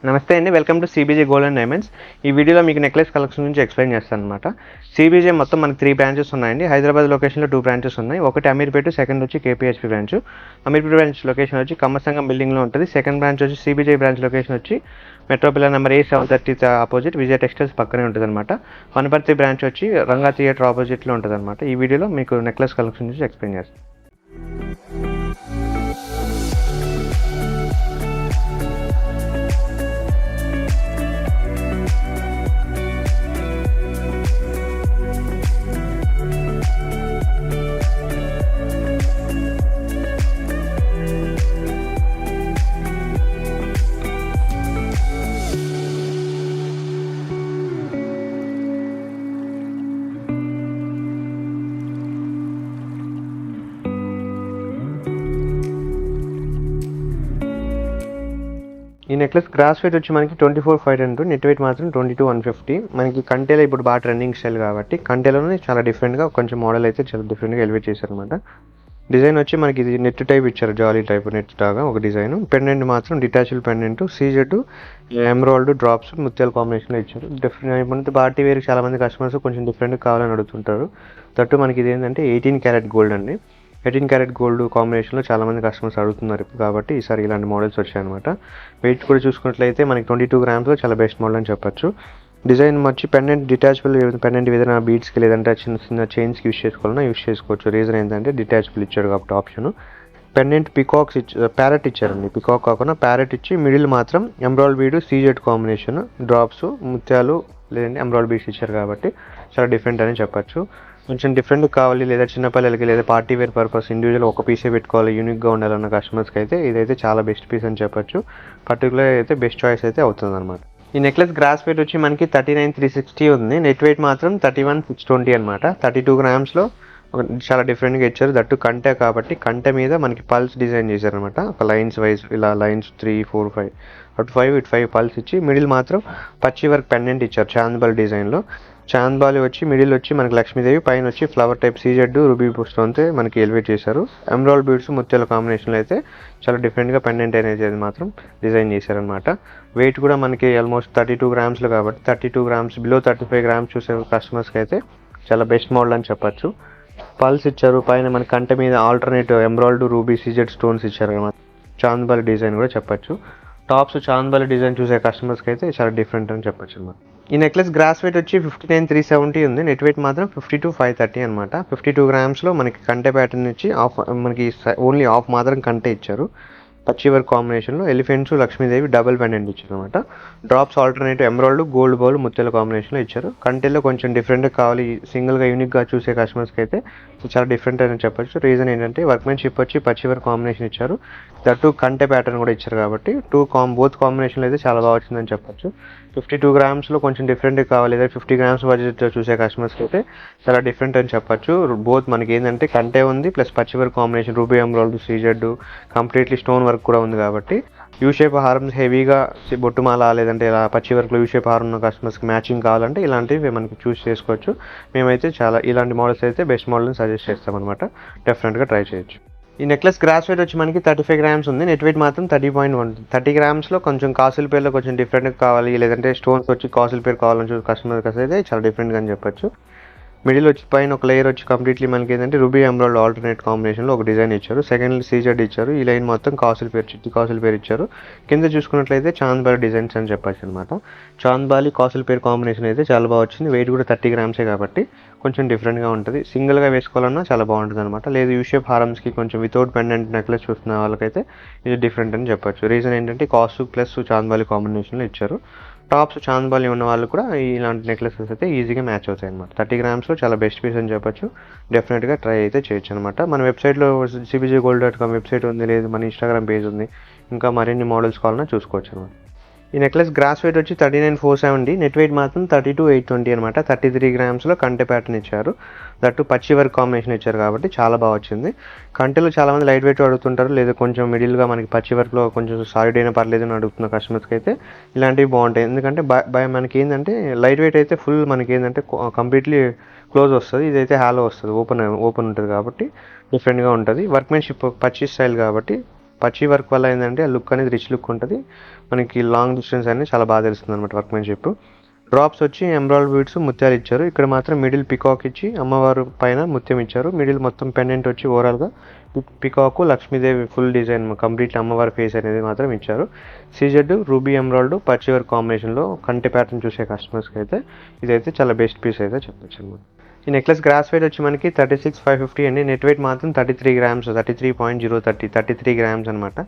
నమస్తే అండి, welcome to CBJ gold and diamonds. ఈ వీడియోలో మీకు నెక్లెస్ కలెక్షన్ గురించి ఎక్స్ప్లెయిన్ చేస్తాను అనమాట. సిబిజే మొత్తం మనకి 3 బ్రాంచెస్ ఉన్నాయండి. హైదరాబాద్ లొకేషన్లో 2 బ్రాంచెస్ ఉన్నాయి. ఒకటి అమీర్పేట, సెకండ్ వచ్చి KPHB branch. Ameerpet branch location వచ్చి కమ్మసంగం బిల్డింగ్లో ఉంటుంది. సెకండ్ బ్రాంచ్ వచ్చి సిబిజే బ్రాంచ్ లొకేషన్ వచ్చి metro pillar number A730 opposite Vijaya textiles పక్కనే ఉంటుంది అనమాట. వనపర్తి బ్రాంచ్ వచ్చి రంగా థియేటర్ ఆపోజిట్లో ఉంటుంది అనమాట. ఈ వీడియోలో మీకు నెక్లెస్ కలెక్షన్ గురించి ఎక్స్ప్లెయిన్ చేస్తాను. ఈ నెక్లెస్ గ్రాస్ వెయిట్ వచ్చి మనకి 24,500, నెట్ వెయిట్ మాత్రం 22,150. మనకి కంటేలో ఇప్పుడు బాగా ట్రెండింగ్ స్టైల్ కాబట్టి కంటేలోనే చాలా డిఫరెంట్గా కొంచెం మోడల్ అయితే చాలా డిఫరెంట్గా ఎలివేట్ చేశారనమాట. డిజైన్ వచ్చి మనకి ఇది నెట్ టైప్ ఇచ్చారు, జాలీ టైప్ నెట్ లాగా ఒక డిజైన్. పెండెంట్ మాత్రం detachable pendant, CZ emerald drops ముత్యాల కాంబినేషన్లో ఇచ్చారు. డిఫరెంట్ పార్టీ వేర్ చాలా మంది కస్టమర్స్ కొంచెం డిఫరెంట్ కావాలని అడుగుతుంటారు. దట్టు మనకి ఇది ఏంటంటే 18 క్యారెట్ గోల్డ్ అండి. 18 క్యారెట్ గోల్డ్ కాంబినేషన్లో చాలామంది కస్టమర్స్ అడుగుతున్నారు కాబట్టి ఈసారి ఇలాంటి మోడల్స్ వచ్చాయన్నమాట. వెయిట్ కూడా చూసుకున్నట్లయితే మనకి 22 గ్రామ్స్లో చాలా బెస్ట్ మోడల్ అని చెప్పొచ్చు. డిజైన్ వచ్చి పెండెంట్ డిటాచబుల్, పెండెంట్ ఏదైనా బీడ్స్కి లేదంటే చిన్న చిన్న చైన్స్కి యూస్ చేసుకోవాలన్నా యూస్ చేసుకోవచ్చు. రీజన్ ఏంటంటే డిటాచబుల్ ఇచ్చాడు కాబట్టి ఆప్షన్. పెండెంట్ పికాక్స్ ప్యారెట్ ఇచ్చారండి. పికాక్ కాకుండా ప్యారెట్ ఇచ్చి మిడిల్ మాత్రం emerald bead CZ combination, drops ముత్యాలు లేదంటే ఎమరాల్డ్ బీడ్స్ ఇచ్చారు కాబట్టి చాలా డిఫరెంట్ అని చెప్పచ్చు. కొంచెం డిఫరెంట్ కావాలి లేదా చిన్నపిల్లలకి లేదా పార్టీ వేర్ పర్పస్ ఇండివిజువల్ ఒక పీసే పెట్టుకోవాలి, యూనిక్గా ఉండాలన్న కస్టమర్స్కి అయితే ఇదైతే చాలా బెస్ట్ పీస్ అని చెప్పొచ్చు. పర్టికులర్ అయితే బెస్ట్ చాయిస్ అయితే అవుతుంది అనమాట. ఈ నెక్లెస్ గ్రాస్ వెయిట్ వచ్చి మనకి 39,360 ఉంది. నెట్ వెయిట్ మాత్రం 31,620 అనమాట. 32 గ్రామ్స్లో చాలా డిఫరెంట్గా ఇచ్చారు. దట్టు కంటే కాబట్టి కంటే మీద మనకి పల్స్ డిజైన్ చేశారనమాట. ఒక లైన్స్ వైజ్ ఇలా లైన్స్ 3, 4, 5 అటు 5 ఇటు 5 పల్స్ ఇచ్చి మిడిల్ మాత్రం పచ్చి వర్క్ పెండెంట్ ఇచ్చారు చాంద్బాల్ డిజైన్లో. చాంద్బాలి వచ్చి మిడిల్ వచ్చి మనకి లక్ష్మీదేవి, పైన వచ్చి ఫ్లవర్ టైప్ సీజెడ్ రూబీ స్టోన్తో మనకి ఎలివేట్ చేశారు. ఎమరాల్డ్ బీడ్స్ ముత్యాల కాంబినేషన్లో అయితే చాలా డిఫరెంట్గా పెండెంట్ అనేది మాత్రం డిజైన్ చేశారనమాట. వెయిట్ కూడా మనకి ఆల్మోస్ట్ 32 గ్రామ్స్లో కాబట్టి 32 గ్రామ్స్ బిలో 35 గ్రామ్స్ చూసే కస్టమర్స్కి అయితే చాలా బెస్ట్ మోడల్ అని చెప్పచ్చు. పల్స్ ఇచ్చారు, పైన మన కంట మీద alternate emerald ruby CZ stones ఇచ్చారు అనమాట. చాంద్బాలి డిజైన్ కూడా చెప్పచ్చు. టాప్స్ చాంద్బాలి డిజైన్ చూసే కస్టమర్స్కి అయితే చాలా డిఫరెంట్ అని చెప్పచ్చు అనమాట. ఈ నెక్లెస్ గ్రాస్ వెయిట్ వచ్చి 59,370 ఉంది. నెట్ వెయిట్ మాత్రం 52,530 అనమాట. 52 గ్రామ్స్లో మనకి కంటే ప్యాటర్న్ ఇచ్చి మనకి ఓన్లీ హాఫ్ మాత్రం కంటే ఇచ్చారు. పచ్చి వర్క్ కాంబినేషన్లో ఎలిఫెంట్స్ లక్ష్మీదేవి డబుల్ పెండెంట్ ఇచ్చారు అనమాట. Drops alternative emerald gold bowl ముత్యాల కాంబినేషన్లో ఇచ్చారు. కంటెల్లో కొంచెం డిఫరెంట్గా కావాలి, సింగిల్గా యూనిక్గా చూసే కస్టమర్స్కి అయితే చాలా డిఫరెంట్ అని చెప్పొచ్చు. రీజన్ ఏంటంటే వర్క్మెన్షిప్ వచ్చి పచ్చి వర్క్ కాంబినేషన్ ఇచ్చారు. దట్టు కంటే ప్యాటర్న్ కూడా ఇచ్చారు కాబట్టి బోత్ కాంబినేషన్లో అయితే చాలా బాగా వచ్చిందని చెప్పొచ్చు. 52 గ్రామ్స్లో కొంచెం డిఫరెంట్గా కావాలి లేదా 50 గ్రామ్స్ బడ్జెట్ చూసే కస్టమర్స్కి అయితే చాలా డిఫరెంట్ అని చెప్పొచ్చు. బోత్ మనకి ఏంటంటే కంటే ఉంది ప్లస్ పచ్చి work combination ruby emerald CZ completely stone work కూడా ఉంది కాబట్టి యూ షేప్ హారం హెవీగా బొట్టుమాల లేదంటే ఇలా పచ్చి వర్క్లో యూ షేప్ హారం ఉన్న కస్టమర్స్కి మ్యాచింగ్ కావాలంటే ఇలాంటివి మనకి చూస్ చేసుకోవచ్చు. మేమైతే చాలా ఇలాంటి మోడల్స్ అయితే బెస్ట్ మోడల్ని సజెస్ట్ చేస్తామన్నమాట. డెఫినెట్గా ట్రై చేయొచ్చు. ఈ నెక్లెస్ గ్రాస్ వెయిట్ వచ్చి మనకి 35 గ్రామ్స్ ఉంది. నెట్ వెయిట్ మాత్రం 30.1. 30 గ్రామ్స్లో కొంచెం కాసుల పేర్లో కొంచెం డిఫరెంట్గా కావాలి లేదంటే స్టోన్స్ వచ్చి కాసుల పేరు కావాలని చూసి కస్టమర్కి అయితే చాలా డిఫరెంట్గా అని చెప్పొచ్చు. మిడిల్ వచ్చి పైన ఒక లేయర్ వచ్చి కంప్లీట్లీ మనకి ఏంటంటే రూబీ ఎమరాల్డ్ ఆల్టర్నేట్ కాంబినేషన్లో ఒక డిజైన్ ఇచ్చారు. సెకండ్ సీజెడ్ ఇచ్చారు. ఈ లైన్ మొత్తం కాసుల పేరు చిట్టి కాసుల పేరు ఇచ్చారు. కింద చూసుకున్నట్లయితే చాంద్బాలి డిజైన్స్ అని చెప్పచ్చు అనమాట. చాంద్బాలి కాసుల పేరు కాంబినేషన్ అయితే చాలా బాగా వచ్చింది. వెయిట్ కూడా 30 గ్రామ్సే కాబట్టి కొంచెం డిఫరెంట్గా ఉంటుంది. సింగిల్గా వేసుకోవాలన్నా చాలా బాగుంటుంది అనమాట. లేదు యూషేప్ హారమ్స్కి కొంచెం వితౌట్ పెండెంట్ నెక్లెస్ చూస్తున్న వాళ్ళకైతే ఇది డిఫరెంట్ అని చెప్పొచ్చు. రీజన్ ఏంటంటే కాసు ప్లస్ చాంద్బాలి కాంబినేషన్లో ఇచ్చారు. టాప్స్ చాంద్బాలి ఉన్న వాళ్ళు కూడా ఇలాంటి నెక్లెసెస్ అయితే ఈజీగా మ్యాచ్ అవుతాయి అనమాట. 30 గ్రామ్స్లో చాలా బెస్ట్ పీస్ అని చెప్పొచ్చు. డెఫినెట్గా ట్రై అయితే చేయొచ్చు అనమాట. మన వెబ్సైట్లో cbjgold.com వెబ్సైట్ ఉంది, లేదు మన ఇన్స్టాగ్రామ్ పేజ్ ఉంది. ఇంకా మరిన్ని మోడల్స్ కావాలన్నా చూసుకోవచ్చు అనమాట. ఈ నెక్లెస్ గ్రాస్ వెయిట్ వచ్చి 39,470. నెట్ వెయిట్ మాత్రం 32,820 అనమాట. 33 గ్రామ్స్లో కంటె ప్యాటర్న్ ఇచ్చారు. దట్టు పచ్చి వర్క్ కాంబినేషన్ ఇచ్చారు కాబట్టి చాలా బాగా వచ్చింది. కంటెలో చాలామంది లైట్ వెయిట్ అడుగుతుంటారు, లేదా కొంచెం మిడిల్గా మనకి పచ్చి వర్క్లో కొంచెం సాలిడ్ అయినా పర్లేదు అని అడుగుతున్న కస్టమర్స్కి అయితే ఇలాంటివి బాగుంటాయి. ఎందుకంటే మనకి ఏంటంటే లైట్ వెయిట్ అయితే ఫుల్ మనకి ఏంటంటే కంప్లీట్లీ క్లోజ్ వస్తుంది, ఇదైతే హాలో వస్తుంది, ఓపెన్ ఉంటుంది కాబట్టి డిఫరెంట్గా ఉంటుంది. వర్క్మెన్షిప్ పచ్చి స్టైల్ కాబట్టి పచ్చి వర్క్ వల్ల ఏంటంటే ఆ లుక్ అనేది రిచ్ లుక్ ఉంటుంది, మనకి లాంగ్ డిస్టెన్స్ అనేది చాలా బాగా తెలుస్తుంది అనమాట వర్క్మెన్షిప్. డ్రాప్స్ వచ్చి ఎంబ్రాయిడ్ బీడ్స్ ముత్యాలు ఇచ్చారు. ఇక్కడ మాత్రం మిడిల్ పికాక్ ఇచ్చి అమ్మవారు పైన ముత్యం ఇచ్చారు. మిడిల్ మొత్తం పెండెంట్ వచ్చి ఓవరాల్గా peacock Lakshmidevi full design complete అమ్మవారి ఫేస్ అనేది మాత్రం ఇచ్చారు. సీజెడ్ రూబీ ఎంబ్రాయిడ్ పచ్చి వర్క్ కాంబినేషన్లో కంటి ప్యాటర్న్ చూసే కస్టమర్స్కి అయితే ఇదైతే చాలా బెస్ట్ పీస్ అయితే చెప్పొచ్చు అనమాట. ఈ నెక్లెస్ గ్రాస్ వెయిట్ వచ్చి మనకి 36,550 అండి. నెట్ వెయిట్ మాత్రం 33 గ్రామ్స్, 33 గ్రామ్స్ అనమాట.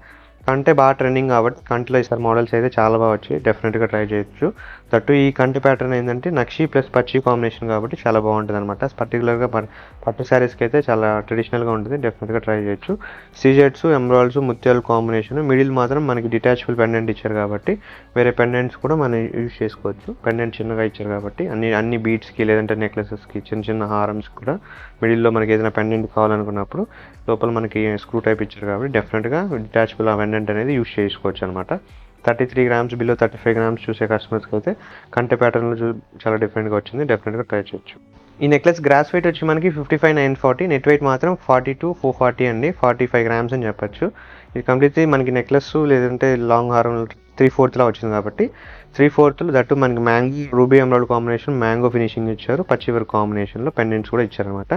కంటే బాగా ట్రెండింగ్ కాబట్టి కంటిలో ఈసారి మోడల్స్ అయితే చాలా బాగా వచ్చాయి, డెఫినెట్గా ట్రై చేయొచ్చు. దట్టు ఈ కంటి ప్యాటర్న్ ఏంటంటే నక్షి ప్లస్ పచ్చి కాంబినేషన్ కాబట్టి చాలా బాగుంటుంది అనమాట. పర్టికులర్గా పట్టు శారీస్కి అయితే చాలా ట్రెడిషనల్గా ఉంటుంది, డెఫినెట్గా ట్రై చేయొచ్చు. సీజెట్స్ ఎంబ్రాయిడ్స్ ముత్యాలు కాంబినేషన్, మిడిల్ మాత్రం మనకి డిటాచబుల్ పెండెంట్ ఇచ్చారు కాబట్టి వేరే పెండెంట్స్ కూడా మనం యూజ్ చేసుకోవచ్చు. పెండెంట్ చిన్నగా ఇచ్చారు కాబట్టి అన్ని బీడ్స్కి లేదంటే నెక్లెసెస్కి చిన్న హారమ్స్ కూడా మిడిల్లో మనకి ఏదైనా పెండెంట్ కావాలనుకున్నప్పుడు లోపల మనకి స్క్రూ టైప్ ఇచ్చారు కాబట్టి డెఫినెట్గా డిటాచబుల్ ఆ పెండెంట్ అనేది యూజ్ చేసుకోవచ్చు అనమాట. 33 గ్రామ్స్ బిలో 35 గ్రామ్స్ చూసే కస్టమర్స్కి అయితే కంటే ప్యాటర్న్లో చాలా డిఫరెంట్గా వచ్చింది, డెఫినెట్గా ట్రై చేయొచ్చు. ఈ నెక్లెస్ గ్రాస్ వెయిట్ వచ్చి మనకి 55,940, నెట్ వెయిట్ మాత్రం 42,440 అండి. 45 గ్రామ్స్ అని చెప్పచ్చు. ఇది కంప్లీట్లీ మనకి నెక్లెస్ లేదంటే లాంగ్ హారం 3/4 వచ్చింది కాబట్టి 3/4 దట్టు మనకి mango ruby emerald combination mango finishing ఇచ్చారు, పచ్చి వర్క్ కాంబినేషన్లో పెండెంట్స్ కూడా ఇచ్చారనమాట.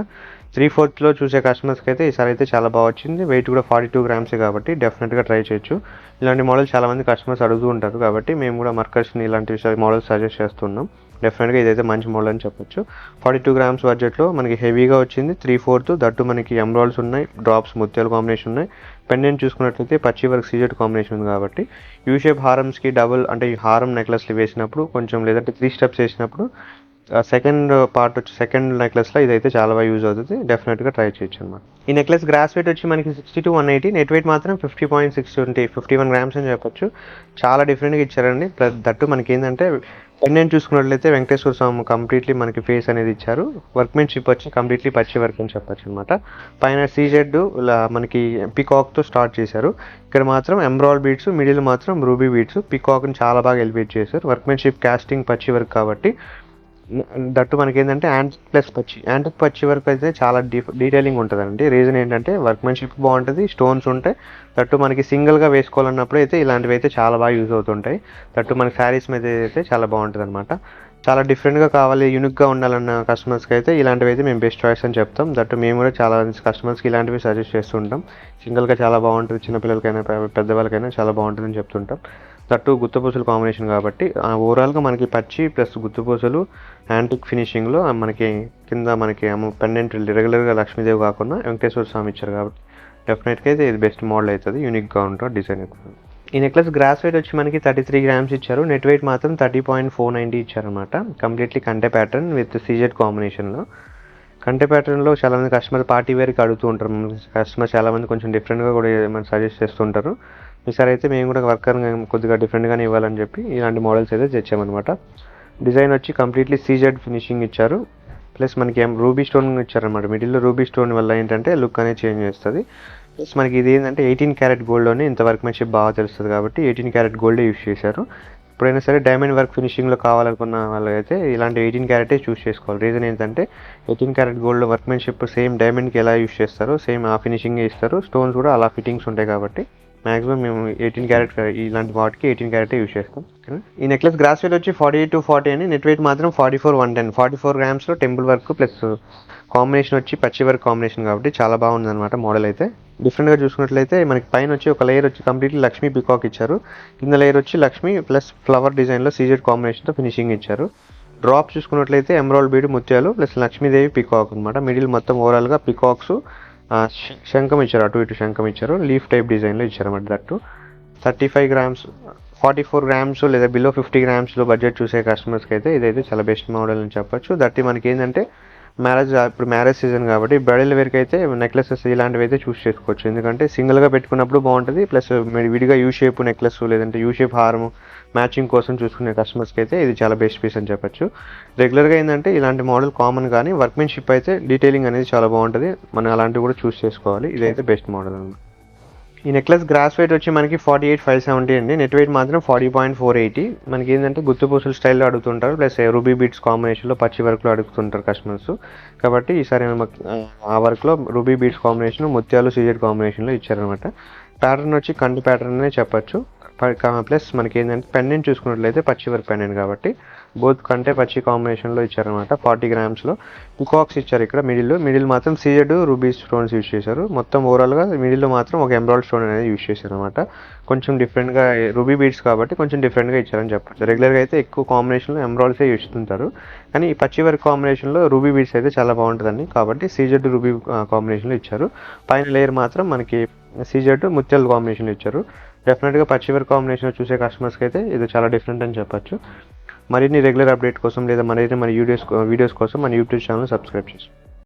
3/4 చూసే కస్టమర్స్కి అయితే ఈసారి అయితే చాలా బాగా వచ్చింది. వెయిట్ కూడా 42 గ్రామ్సే కాబట్టి డెఫినెట్గా ట్రై చేయొచ్చు. ఇలాంటి మోడల్ చాలామంది కస్టమర్స్ అడుగుతూ ఉంటారు కాబట్టి మేము కూడా మర్కర్స్ని ఇలాంటి మోడల్స్ సజెస్ట్ చేస్తున్నాం. డెఫినెట్గా ఇదైతే మంచి మోడల్ అని చెప్పొచ్చు. 42 గ్రామ్స్ బడ్జెట్లో మనకి హెవీగా వచ్చింది. 3/4 దట్టు మనకి ఎంబ్రాయిడ్స్ ఉన్నాయి, డ్రాప్స్ ముత్యాల కాంబినేషన్ ఉన్నాయి. పెండెంట్ చూసుకున్నట్లయితే పచ్చి వర్క్ సీజెడ్ కాంబినేషన్ ఉంది కాబట్టి యూ షేప్ హారమ్స్కి డబుల్ అంటే ఈ హారం నెక్లెస్లు వేసినప్పుడు కొంచెం లేదంటే 3 స్టెప్స్ వేసినప్పుడు సెకండ్ పార్ట్ వచ్చి సెకండ్ నెక్లెస్లో ఇదైతే చాలా బాగా యూజ్ అవుతుంది, డెఫినెట్గా ట్రై చేయొచ్చు అనమాట. ఈ నెక్లెస్ గ్రాస్ వెయిట్ వచ్చి మనకి 60-180, నెట్ వెయిట్ మాత్రం 50.620, 51 గ్రామ్స్ అని చెప్పొచ్చు. చాలా డిఫరెంట్గా ఇచ్చారండి. దట్టు మనకి ఏంటంటే పెండెంట్ చూసుకున్నట్లయితే వెంకటేశ్వర స్వామి కంప్లీట్లీ మనకి ఫేస్ అనేది ఇచ్చారు. వర్క్మెన్షిప్ వచ్చి కంప్లీట్లీ పచ్చి వర్క్ అని చెప్పొచ్చు అనమాట. పైన సీజెడ్ ఇలా మనకి పికాక్తో స్టార్ట్ చేశారు. ఇక్కడ మాత్రం ఎంబ్రాయిడ్ బీడ్స్, మిడిల్ మాత్రం రూబీ బీడ్స్, పికాక్ని చాలా బాగా ఎలివేట్ చేశారు. వర్క్మెన్షిప్ కాస్టింగ్ పచ్చి వర్క్ కాబట్టి దట్టు మనకి ఏంటంటే యాంటిక్ పచ్చి వర్క్ అయితే చాలా డీటెయిలింగ్ ఉంటుందండి. రీజన్ ఏంటంటే వర్క్మెన్షిప్ బాగుంటుంది, స్టోన్స్ ఉంటాయి. దట్టు మనకి సింగిల్గా వేసుకోవాలన్నప్పుడు అయితే ఇలాంటివి అయితే చాలా బాగా యూజ్ అవుతుంటాయి. దట్టు మనకి శారీస్ మీద అయితే చాలా బాగుంటుంది అనమాట. చాలా డిఫరెంట్గా కావాలి, యూనిక్గా ఉండాలన్న కస్టమర్స్కి అయితే ఇలాంటివి అయితే మేము బెస్ట్ చాయిస్ అని చెప్తాం. దట్టు మేము కూడా చాలా కస్టమర్స్కి ఇలాంటివి సజెస్ట్ చేస్తుంటాం. సింగిల్గా చాలా బాగుంటుంది, చిన్నపిల్లలకైనా పెద్దవాళ్ళకైనా చాలా బాగుంటుందని చెప్తుంటాం. దట్టు గుత్తపూసలు కాంబినేషన్ కాబట్టి ఓవరాల్గా మనకి పచ్చి ప్లస్ గుత్తపూసలు యాంటిక్ ఫినిషింగ్లో మనకి కింద మనకి పెండెంట్ రెగ్యులర్గా లక్ష్మీదేవి కాకుండా వెంకటేశ్వర స్వామి ఇచ్చారు కాబట్టి డెఫినెట్గా అయితే ఇది బెస్ట్ మోడల్ అవుతుంది, యూనిక్గా ఉంటుంది డిజైన్ అవుతుంది. ఈ నెక్లెస్ గ్రాస్ వెయిట్ వచ్చి మనకి 33 గ్రామ్స్ ఇచ్చారు. నెట్ వెయిట్ మాత్రం 30.490 ఇచ్చారనమాట. కంప్లీట్లీ కంటే ప్యాటర్న్ విత్ సీజెడ్ కాంబినేషన్లో. కంటే ప్యాటర్న్లో చాలామంది కస్టమర్ పార్టీ వేర్కి అడుగుతూ ఉంటారు. కస్టమర్ చాలామంది కొంచెం డిఫరెంట్గా కూడా మనం సజెస్ట్ చేస్తుంటారు. ఈసారి అయితే మేము కూడా వర్కర్ కొద్దిగా డిఫరెంట్గానే ఇవ్వాలని చెప్పి ఇలాంటి మోడల్స్ అయితే తెచ్చామన్నమాట. డిజైన్ వచ్చి కంప్లీట్లీ సీజెడ్ ఫినిషింగ్ ఇచ్చారు. ప్లస్ మనకి రూబీ స్టోన్ ఇచ్చారనమాట. మిడిల్లో రూబీ స్టోన్ వల్ల ఏంటంటే లుక్ అనేది చేంజ్ చేస్తుంది. ప్లస్ మనకి ఇది ఏంటంటే 18 క్యారెట్ గోల్డ్లోనే ఇంత వర్క్మెన్షిప్ బాగా తెలుస్తుంది కాబట్టి 18 క్యారెట్ గోల్డే యూస్ చేశారు. ఎప్పుడైనా సరే డైమండ్ వర్క్ ఫినిషింగ్లో కావాలనుకున్న వాళ్ళైతే ఇలాంటి 18 క్యారెటే చూస్ చేసుకోవాలి. రీజన్ ఏంటంటే 18 క్యారెట్ గోల్డ్ వర్క్మెన్షిప్ సేమ్ డైమండ్కి ఎలా యూస్ చేస్తారో సేమ్ ఆ ఫినిషింగే ఇస్తారు. స్టోన్స్ కూడా అలా ఫిట్టింగ్స్ ఉంటాయి కాబట్టి మ్యాక్సిమం మేము 18 క్యారెట్ ఇలాంటి వాటికి 18 క్యారెటే యూస్ చేస్తాం. ఈ నెక్లెస్ గ్రాస్ వెయిట్ వచ్చి 48-40 అని, నెట్ వెయిట్ మాత్రం 44-110, 44 గ్రామ్స్లో టెంపుల్ వర్క్ ప్లస్ కాంబినేషన్ వచ్చి పచ్చి వర్క్ కాంబినేషన్ కాబట్టి చాలా బాగుంది అనమాట. మోడల్ అయితే డిఫరెంట్గా చూసుకున్నట్లయితే మనకి పైన వచ్చి ఒక లేయర్ వచ్చి కంప్లీట్లీ లక్ష్మీ పికాక్ ఇచ్చారు. కింద లేయర్ వచ్చి లక్ష్మీ ప్లస్ ఫ్లవర్ డిజైన్లో సీజెడ్ కాంబినేషన్తో ఫినిషింగ్ ఇచ్చారు. డ్రాప్ చూసుకున్నట్లయితే ఎమరాల్డ్ బీడ్ ముత్యాలు ప్లస్ లక్ష్మీదేవి పికాక్ అనమాట. మిడిల్ మొత్తం ఓవరాల్గా పికాక్స్ శంఖం ఇచ్చారు, అటు ఇటు శంఖం ఇచ్చారు. లీఫ్ టైప్ డిజైన్లో ఇచ్చారన్నమాట. దట్టు 35 గ్రామ్స్ 44 గ్రామ్స్ లేదా బిలో 50 గ్రామ్స్లో బడ్జెట్ చూసే కస్టమర్స్కి అయితే ఇదైతే చాలా బెస్ట్ మోడల్ అని చెప్పొచ్చు. దట్టి మనకి ఏంటంటే ఇప్పుడు మ్యారేజ్ సీజన్ కాబట్టి బ్రైడల్ వేర్కి అయితే నెక్లెసెస్ ఇలాంటివి అయితే చూస్ చేసుకోవచ్చు. ఎందుకంటే సింగిల్గా పెట్టుకున్నప్పుడు బాగుంటుంది, ప్లస్ విడిగా యూ షేప్ నెక్లెస్ లేదంటే యూ షేప్ హారం మ్యాచింగ్ కోసం చూసుకునే కస్టమర్స్కి అయితే ఇది చాలా బెస్ట్ పీస్ అని చెప్పొచ్చు. రెగ్యులర్గా ఏంటంటే ఇలాంటి మోడల్ కామన్ కానీ వర్క్మెన్షిప్ అయితే డీటెయిలింగ్ అనేది చాలా బాగుంటుంది. మనం అలాంటివి కూడా చూస్ చేసుకోవాలి. ఇదైతే బెస్ట్ మోడల్ అనమాట. ఈ నెక్లెస్ గ్రాస్ వెయిట్ వచ్చి మనకి 48,570 అండి. నెట్ వెయిట్ మాత్రం 40.480. మనకి ఏంటంటే గుత్తుపూసల స్టైల్లో అడుగుతుంటారు, ప్లస్ రూబీ బీడ్స్ కాంబినేషన్లో పచ్చి వర్క్లో అడుగుతుంటారు కస్టమర్స్ కాబట్టి ఈసారి ఆ వర్క్లో రూబీ బీడ్స్ కాంబినేషన్ ముత్యాలు సీజెడ్ కాంబినేషన్లో ఇచ్చారనమాట. ప్యాటర్న్ వచ్చి కంటి ప్యాటర్న్ అనే చెప్పచ్చు. ప్లస్ మనకి ఏంటంటే పెండెంట్ చూసుకున్నట్లయితే పచ్చి వర్క్ పెండెంట్ కాబట్టి బోత్ కంటే పచ్చి కాంబినేషన్లో ఇచ్చారనమాట. 40 గ్రామ్స్లో పికాక్స్ ఇచ్చారు. ఇక్కడ మిడిల్ మాత్రం సీజెడ్ రూబీ స్టోన్స్ యూస్ చేశారు. మొత్తం ఓవరాల్గా మిడిల్లో మాత్రం ఒక ఎమరాల్డ్ స్టోన్ అనేది యూస్ చేశారు అనమాట. కొంచెం డిఫరెంట్గా రూబీ బీడ్స్ కాబట్టి కొంచెం డిఫరెంట్గా ఇచ్చారని చెప్పచ్చు. రెగ్యులర్గా అయితే ఎక్కువ కాంబినేషన్లో ఎమరాల్డ్సే యూస్ చేస్తుంటారు, కానీ ఈ పచ్చి వర్క్ కాంబినేషన్లో రూబీ బీడ్స్ అయితే చాలా బాగుంటుందండి. కాబట్టి సీజెడ్ రూబీ కాంబినేషన్లో ఇచ్చారు. పైన లేయర్ మాత్రం మనకి సీజెడ్ ముత్యాల కాంబినేషన్లో ఇచ్చారు. డెఫినెట్గా పచ్చి వర్క్ కాంబినేషన్లో చూసే కస్టమర్స్కి అయితే ఇది చాలా డిఫరెంట్ అని చెప్పచ్చు. మరిన్ని రెగ్యులర్ అప్డేట్ కోసం లేదా మరిన్ని మన వీడియోస్ కోసం మన యూట్యూబ్ ఛానల్ సబ్స్క్రైబ్ చేసుకోండి.